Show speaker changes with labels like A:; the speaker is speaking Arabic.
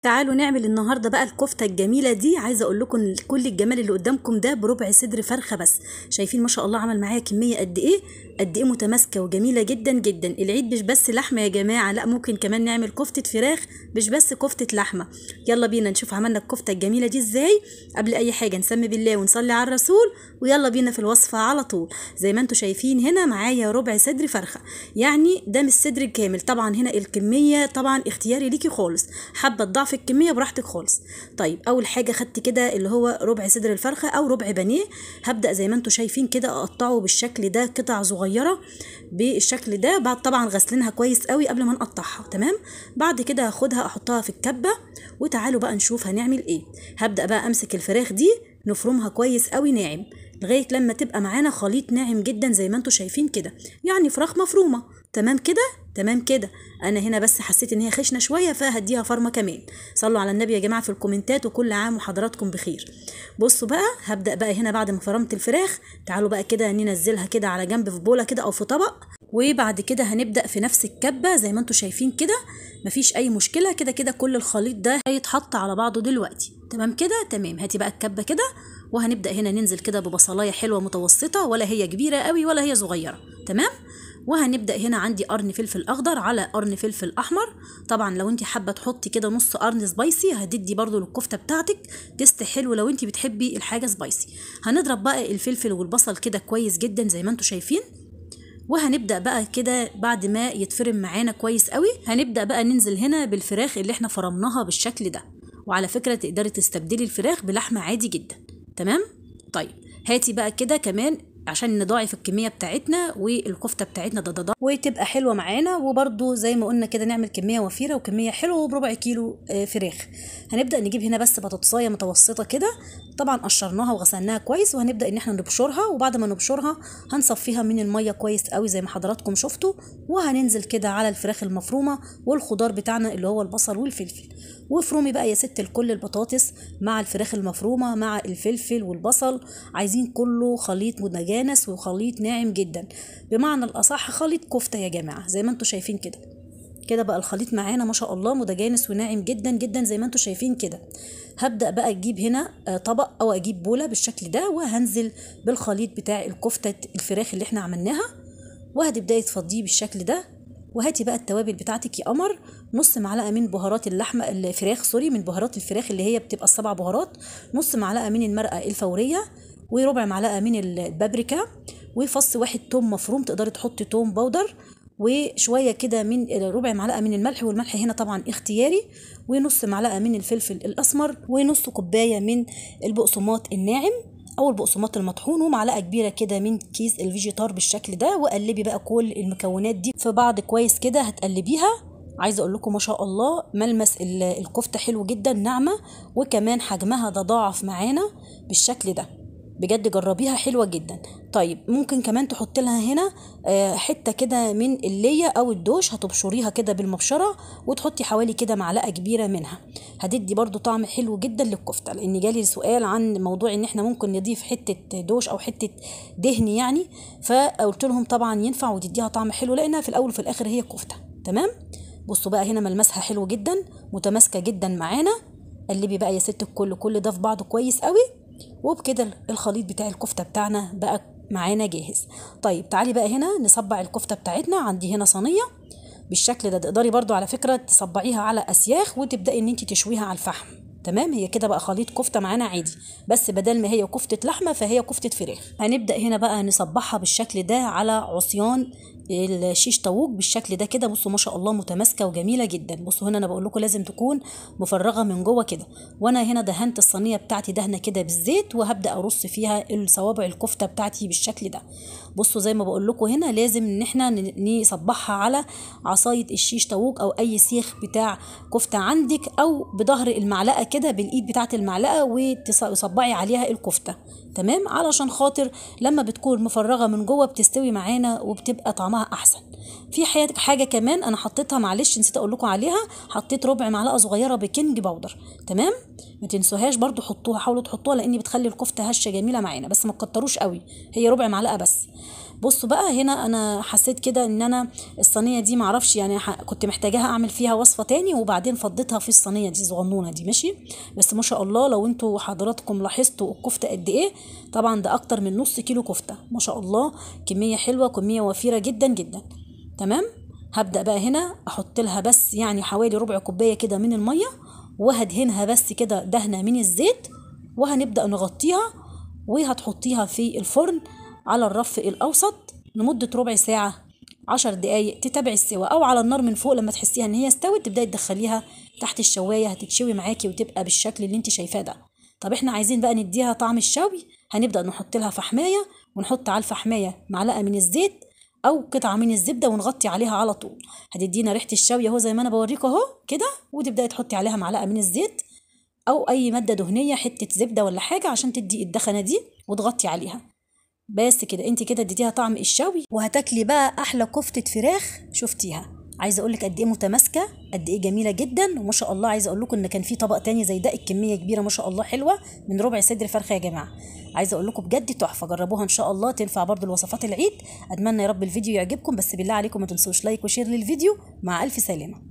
A: تعالوا نعمل النهارده بقى الكفته الجميله دي. عايزه اقول لكم إن كل الجمال اللي قدامكم ده بربع صدر فرخه بس. شايفين ما شاء الله عمل معايا كميه قد ايه متماسكه وجميله جدا جدا. العيد مش بس لحمه يا جماعه، لا ممكن كمان نعمل كفته فراخ، مش بس كفته لحمه. يلا بينا نشوف عملنا الكفته الجميله دي ازاي. قبل اي حاجه نسمي بالله ونصلي على الرسول، ويلا بينا في الوصفه على طول. زي ما انتم شايفين هنا معايا ربع صدر فرخه، يعني ده مش الصدر الكامل. طبعا هنا الكميه طبعا اختياري ليكي خالص، حابه تضاعفي الكميه براحتك خالص. طيب اول حاجه خدت كده اللي هو ربع صدر الفرخه او ربع بانيه. هبدا زي ما انتم شايفين كده اقطعه بالشكل ده قطع صغيره بالشكل ده، بعد طبعا غسلينها كويس قوي قبل ما نقطعها. تمام. بعد كده هاخدها احطها في الكبه، وتعالوا بقى نشوف هنعمل ايه. هبدا بقى امسك الفراخ دي نفرمها كويس قوي ناعم لغايه لما تبقى معانا خليط ناعم جدا زي ما انتم شايفين كده، يعني فراخ مفرومه. تمام كده، تمام كده. انا هنا بس حسيت ان هي خشنه شويه فهديها فرمه كمان. صلوا على النبي يا جماعه في الكومنتات، وكل عام وحضراتكم بخير. بصوا بقى، هبدا بقى هنا بعد ما فرمت الفراخ، تعالوا بقى كده ننزلها كده على جنب في بوله كده او في طبق، وبعد كده هنبدا في نفس الكبه زي ما انتم شايفين كده. مفيش اي مشكله، كده كده كل الخليط ده هيتحط على بعضه دلوقتي. تمام كده، تمام. هاتي بقى الكبه كده، وهنبدا هنا ننزل كده ببصلايه حلوه متوسطه، ولا هي كبيره قوي ولا هي صغيره. تمام. وهنبدا هنا عندي قرن فلفل اخضر على قرن فلفل احمر. طبعا لو انت حابه تحطي كده نص قرن سبايسي هتدي برضو للكفته بتاعتك تست حلو لو انت بتحبي الحاجه سبايسي. هنضرب بقى الفلفل والبصل كده كويس جدا زي ما انتم شايفين، وهنبدا بقى كده بعد ما يتفرم معانا كويس قوي هنبدا بقى ننزل هنا بالفراخ اللي احنا فرمناها بالشكل ده. وعلى فكره تقدري تستبدلي الفراخ بلحمه عادي جدا. تمام. طيب هاتي بقى كده كمان عشان نضاعف الكميه بتاعتنا والكفته بتاعتنا ده وتبقى حلوه معانا، وبرده زي ما قلنا كده نعمل كميه وفيره وكميه حلوه وبربع كيلو فراخ. هنبدا نجيب هنا بس بطاطسايه متوسطه كده، طبعا قشرناها وغسلناها كويس، وهنبدا ان احنا نبشرها، وبعد ما نبشرها هنصفيها من الميه كويس قوي زي ما حضراتكم شفتوا، وهننزل كده على الفراخ المفرومه والخضار بتاعنا اللي هو البصل والفلفل. وافرمي بقى يا ست الكل البطاطس مع الفراخ المفرومه مع الفلفل والبصل، عايزين كله خليط متجانس وخليط ناعم جدا، بمعنى الاصح خليط كفته يا جماعه زي ما انتم شايفين كده. كده بقى الخليط معانا ما شاء الله متجانس وناعم جدا جدا زي ما انتم شايفين كده. هبدا بقى اجيب هنا طبق او اجيب بوله بالشكل ده، وهنزل بالخليط بتاع الكفته الفراخ اللي احنا عملناها، وهتبداي تفضيه بالشكل ده. وهاتي بقى التوابل بتاعتك يا قمر، نص معلقه من بهارات اللحمه الفراخ، سوري، من بهارات الفراخ اللي هي بتبقى ال7 بهارات، نص معلقه من المرقه الفوريه، وربع معلقه من البابريكا، وفص واحد توم مفروم، تقدري تحطي توم باودر، وشويه كده من ربع معلقه من الملح، والملح هنا طبعا اختياري، ونص معلقه من الفلفل الاسمر، ونص كوبايه من البقسماط الناعم او البقسماط المطحون، ومعلقه كبيره كده من كيس الفيجيتار بالشكل ده. وقلبي بقى كل المكونات دي في بعض كويس كده، هتقلبيها. عايزه اقول لكم ما شاء الله ملمس الكفته حلو جدا، ناعمه، وكمان حجمها تضاعف معانا بالشكل ده. بجد جربيها حلوه جدا. طيب ممكن كمان تحط لها هنا حته كده من الليه او الدوش، هتبشريها كده بالمبشره وتحطي حوالي كده معلقه كبيره منها، هتدي برضو طعم حلو جدا للكفته. لان جالي سؤال عن موضوع ان احنا ممكن نضيف حته دوش او حته دهن يعني، فقلت لهم طبعا ينفع وتديها طعم حلو لانها في الاول وفي الاخر هي كفته. تمام. بصوا بقى هنا ملمسها حلو جدا متماسكه جدا معانا. قلبي بقى يا ست كل ده في بعضه كويس قوي، وبكده الخليط بتاع الكفته بتاعنا بقى معانا جاهز. طيب تعالي بقى هنا نصبع الكفته بتاعتنا. عندي هنا صينيه بالشكل ده، تقدري برضو على فكره تصبعيها على اسياخ وتبداي ان انت تشويها على الفحم. تمام. هي كده بقى خليط كفته معانا عادي، بس بدل ما هي كفته لحمه فهي كفته فراخ. هنبدا هنا بقى نصبعها بالشكل ده على عصيان الشيش طاووق بالشكل ده كده. بصوا ما شاء الله متماسكه وجميله جدا. بصوا هنا انا بقول لكم لازم تكون مفرغه من جوه كده، وانا هنا دهنت الصينيه بتاعتي دهنه كده بالزيت، وهبدا ارص فيها الصوابع الكفته بتاعتي بالشكل ده. بصوا زي ما بقول لكم هنا لازم ان احنا نصبعها على عصايه الشيش طاووق او اي سيخ بتاع كفته عندك، او بظهر المعلقه كده بالايد بتاعه المعلقه وتصبعي عليها الكفته. تمام. علشان خاطر لما بتكون مفرغه من جوه بتستوي معانا وبتبقى طعمها طعمها احسن. في حاجه كمان انا حطيتها، معلش نسيت اقول لكم عليها، حطيت ربع معلقه صغيره بيكنج باودر. تمام، ما تنسوهاش برضو، حطوها، حاولوا تحطوها لان بتخلي الكفته هشه جميله معانا، بس ما تكتروش قوي، هي ربع معلقه بس. بصوا بقى هنا انا حسيت كده ان انا الصينيه دي معرفش يعني كنت محتاجاها اعمل فيها وصفه تاني، وبعدين فضيتها في الصينيه دي صغنونه دي، ماشي. بس ما شاء الله لو انتوا حضراتكم لاحظتوا الكفته قد ايه، طبعا ده اكتر من نص كيلو كفته ما شاء الله، كميه حلوه، كميه وفيره جدا جدا. تمام، هبدا بقى هنا احط لها بس يعني حوالي ربع كوبايه كده من الميه، وهدهنها بس كده دهنه من الزيت، وهنبدا نغطيها، وهتحطيها في الفرن على الرف الاوسط لمده ربع ساعه 10 دقايق، تتابعي السوا، او على النار من فوق لما تحسيها ان هي استوت تبداي تدخليها تحت الشوايه، هتتشوي معاكي وتبقى بالشكل اللي انت شايفاه ده. طب احنا عايزين بقى نديها طعم الشوي، هنبدا نحط لها فحمايه، ونحط على الفحمايه معلقه من الزيت او قطعه من الزبده ونغطي عليها على طول، هتدينا ريحه الشوي اهو زي ما انا بوريكم اهو كده. وتبداي تحطي عليها معلقه من الزيت او اي ماده دهنيه، حته زبده ولا حاجه عشان تدي الدخنه دي، وتغطي عليها. بس كده انت كده اديتيها طعم الشوي، وهتاكلي بقى احلى كفته فراخ شفتيها. عايزه اقول لك قد ايه متماسكه، قد ايه جميله جدا، وما شاء الله عايزه اقول لكم ان كان في طبق تاني زي ده، الكميه كبيره ما شاء الله حلوه، من ربع صدر فرخه يا جماعه. عايزه اقول لكم بجد تحفه، جربوها ان شاء الله، تنفع برضو لوصفات العيد. اتمنى يا رب الفيديو يعجبكم، بس بالله عليكم ما تنسوش لايك وشير للفيديو. مع الف سلامه.